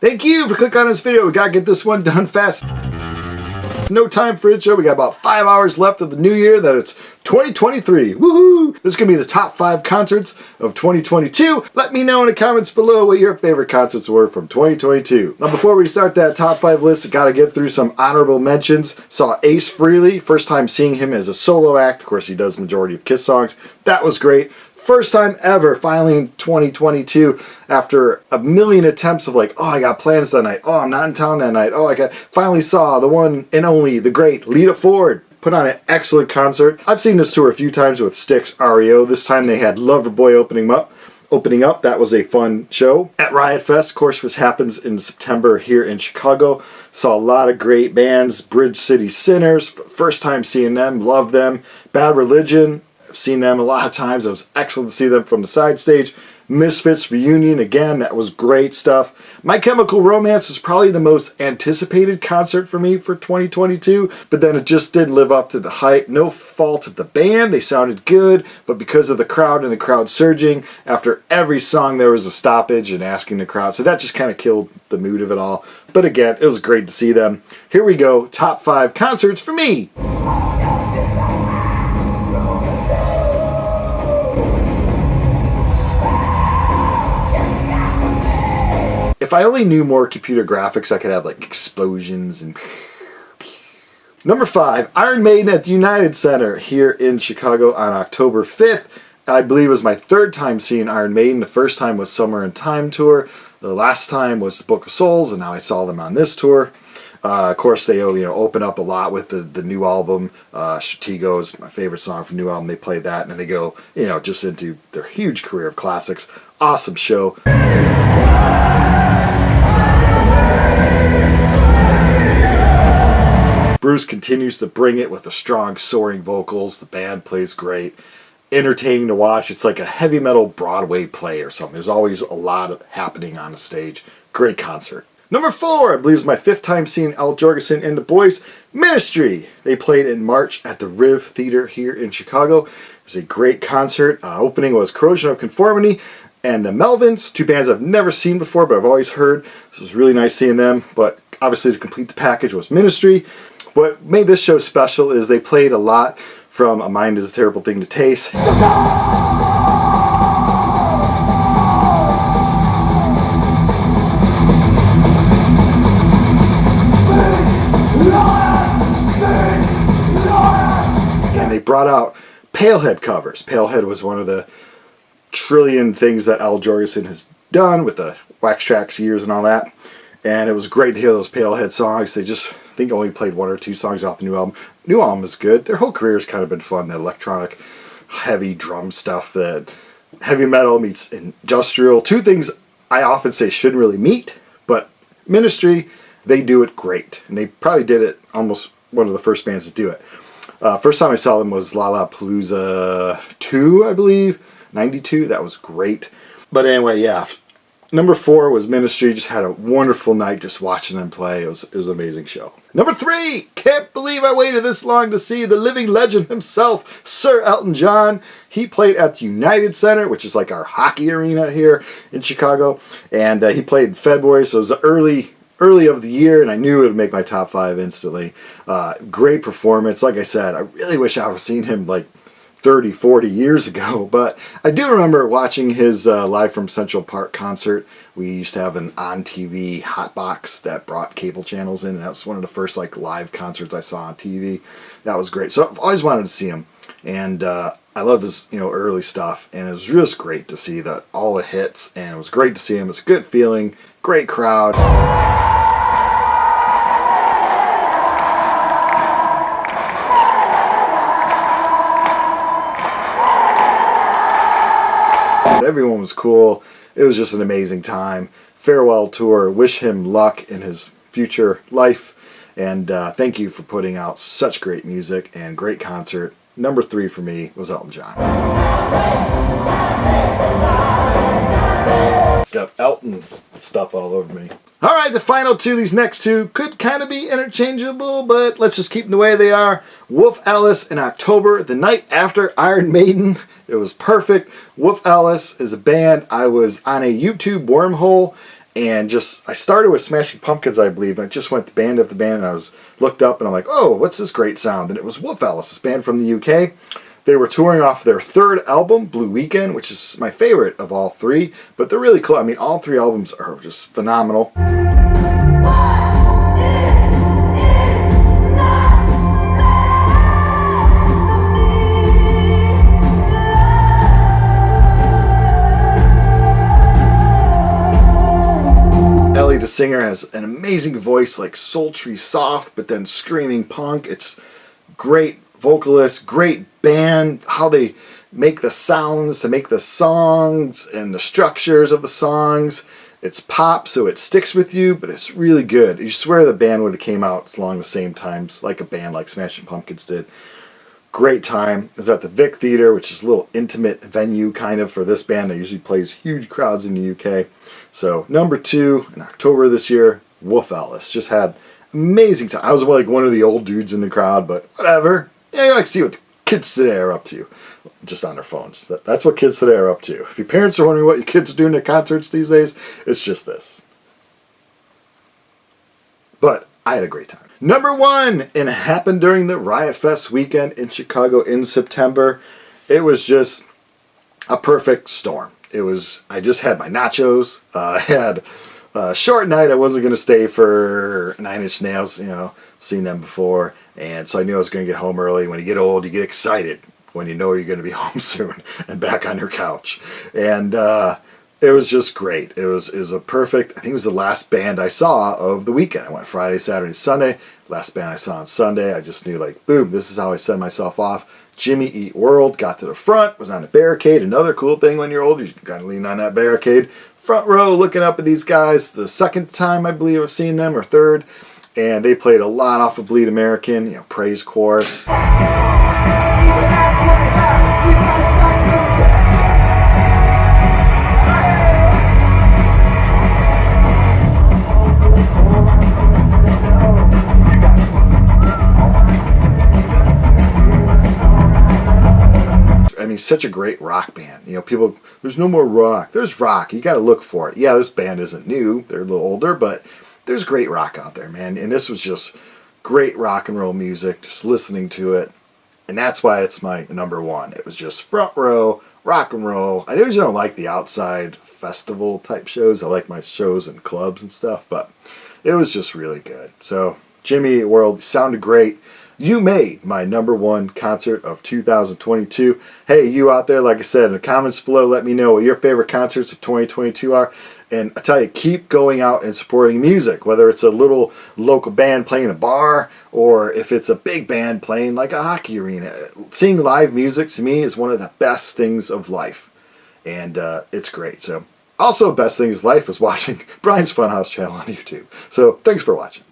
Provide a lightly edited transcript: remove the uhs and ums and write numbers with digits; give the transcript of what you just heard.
Thank you for clicking on this video. We gotta get this one done fast. No time for intro. We got about 5 hours left of the new year. That it's 2023. Woohoo! This is gonna be the top 5 concerts of 2022. Let me know in the comments below what your favorite concerts were from 2022. Now, before we start that top 5 list, I gotta get through some honorable mentions. Saw Ace Frehley. First time seeing him as a solo act. Of course, he does majority of Kiss songs. That was great. First time ever, finally in 2022, after a million attempts of like, oh, I got plans that night. Oh, I'm not in town that night. Oh, finally saw the one and only, the great Lita Ford put on an excellent concert. I've seen this tour a few times with Styx REO. This time they had Loverboy opening up. That was a fun show. At Riot Fest, of course, which happens in September here in Chicago. Saw a lot of great bands. Bridge City Sinners, first time seeing them, love them. Bad Religion, seen them a lot of times. It was excellent to see them from the side stage. Misfits Reunion, again, that was great stuff. My Chemical Romance was probably the most anticipated concert for me for 2022, but then it just didn't live up to the hype. No fault of the band, they sounded good, but because of the crowd and the crowd surging, after every song there was a stoppage and asking the crowd, so that just kind of killed the mood of it all. But again, it was great to see them. Here we go, top 5 concerts for me. If I only knew more computer graphics, I could have like explosions and... Number 5, Iron Maiden at the United Center here in Chicago on October 5th. I believe it was my 3rd time seeing Iron Maiden. The first time was Summer in Time tour. The last time was the Book of Souls, and now I saw them on this tour. Of course, they open up a lot with the new album. Stratego is my favorite song from the new album. They played that, and then they go, just into their huge career of classics. Awesome show. Bruce continues to bring it with the strong, soaring vocals. The band plays great. Entertaining to watch. It's like a heavy metal Broadway play or something. There's always a lot happening on the stage. Great concert. Number 4, I believe is my 5th time seeing Al Jourgensen and the Boys. Ministry. They played in March at the Riv Theater here in Chicago. It was a great concert. Opening was Corrosion of Conformity and the Melvins, 2 bands I've never seen before, but I've always heard. So it was really nice seeing them. But obviously to complete the package was Ministry. What made this show special is they played a lot from A Mind is a Terrible Thing to Taste. And they brought out Palehead covers. Palehead was one of the trillion things that Al Jourgensen has done with the Wax Trax years and all that. And it was great to hear those Palehead songs. They just, I think, only played 1 or 2 songs off the new album. New album is good. Their whole career has kind of been fun. That electronic, heavy drum stuff, that heavy metal meets industrial. 2 things I often say shouldn't really meet, but Ministry, they do it great. And they probably did it almost one of the first bands to do it. First time I saw them was Lollapalooza 2, I believe. 92. That was great. But anyway, yeah. Number 4 was Ministry. Just had a wonderful night just watching them play. It was an amazing show. Number 3, can't believe I waited this long to see the living legend himself, Sir Elton John. He played at the United Center, which is like our hockey arena here in Chicago. And he played in February, so it was early of the year, and I knew it would make my top 5 instantly. Great performance. Like I said, I really wish I would have seen him like 30, 40 years ago, but I do remember watching his Live from Central Park concert. We used to have an on-TV hotbox that brought cable channels in, and that was one of the first like live concerts I saw on TV. That was great. So I've always wanted to see him, and I love his early stuff, and it was just great to see all the hits, and it was great to see him. It's a good feeling, great crowd. Everyone was cool. It was just an amazing time. Farewell tour. Wish him luck in his future life. And thank you for putting out such great music and great concert. Number 3 for me was Elton John. Got Elton stuff all over me. Alright, the final 2, these next 2 could kind of be interchangeable, but let's just keep them the way they are. Wolf Alice in October, the night after Iron Maiden. It was perfect. Wolf Alice is a band. I was on a YouTube wormhole And I started with Smashing Pumpkins, I believe, and it just went to band after band, and I looked up and I'm like, oh, what's this great sound? And it was w.a.s.p, this band from the UK. They were touring off their third album, Blue Weekend, which is my favorite of all three, but they're really close. I mean, all three albums are just phenomenal. Ellie, the singer, has an amazing voice, like sultry soft, but then screaming punk. It's great vocalist, great band, how they make the sounds to make the songs and the structures of the songs. It's pop, so it sticks with you, but it's really good. You swear the band would have came out along the same times, like a band like Smashing Pumpkins did. Great time. It was at the Vic Theatre, which is a little intimate venue kind of for this band that usually plays huge crowds in the UK. So number 2 in October this year, w.a.s.p. Just had amazing time. I was like one of the old dudes in the crowd, but whatever. Yeah, you like to see what kids today are up to, just on their phones. That's what kids today are up to. If your parents are wondering what your kids are doing at concerts these days, it's just this. But I had a great time. Number 1, and it happened during the Riot Fest weekend in Chicago in September. It was just a perfect storm. I just had my nachos. I had a short night. I wasn't going to stay for Nine Inch Nails, seen them before. And so I knew I was going to get home early. When you get old, you get excited when you know you're going to be home soon and back on your couch. And it was just great. It was a perfect, I think it was the last band I saw of the weekend. I went Friday, Saturday, Sunday. Last band I saw on Sunday. I just knew, like, boom, this is how I set myself off. Jimmy Eat World, got to the front, was on a barricade. Another cool thing when you're old, you can kind of lean on that barricade. Front row, looking up at these guys. The second time I believe I've seen them, or third. And they played a lot off of Bleed American, praise chorus. I mean, such a great rock band. People, there's no more rock. There's rock. You got to look for it. Yeah, this band isn't new. They're a little older, but there's great rock out there, man. And this was just great rock and roll music, just listening to it. And that's why it's my number 1. It was just front row, rock and roll. I usually don't like the outside festival type shows. I like my shows in clubs and stuff, but it was just really good. So, Jimmy Eat World sounded great. You made my number 1 concert of 2022. Hey, you out there, like I said, in the comments below, let me know what your favorite concerts of 2022 are. And I tell you, keep going out and supporting music, whether it's a little local band playing a bar or if it's a big band playing like a hockey arena. Seeing live music, to me, is one of the best things of life. And it's great. So, also, best thing of life is watching Brian's Funhouse channel on YouTube. So, thanks for watching.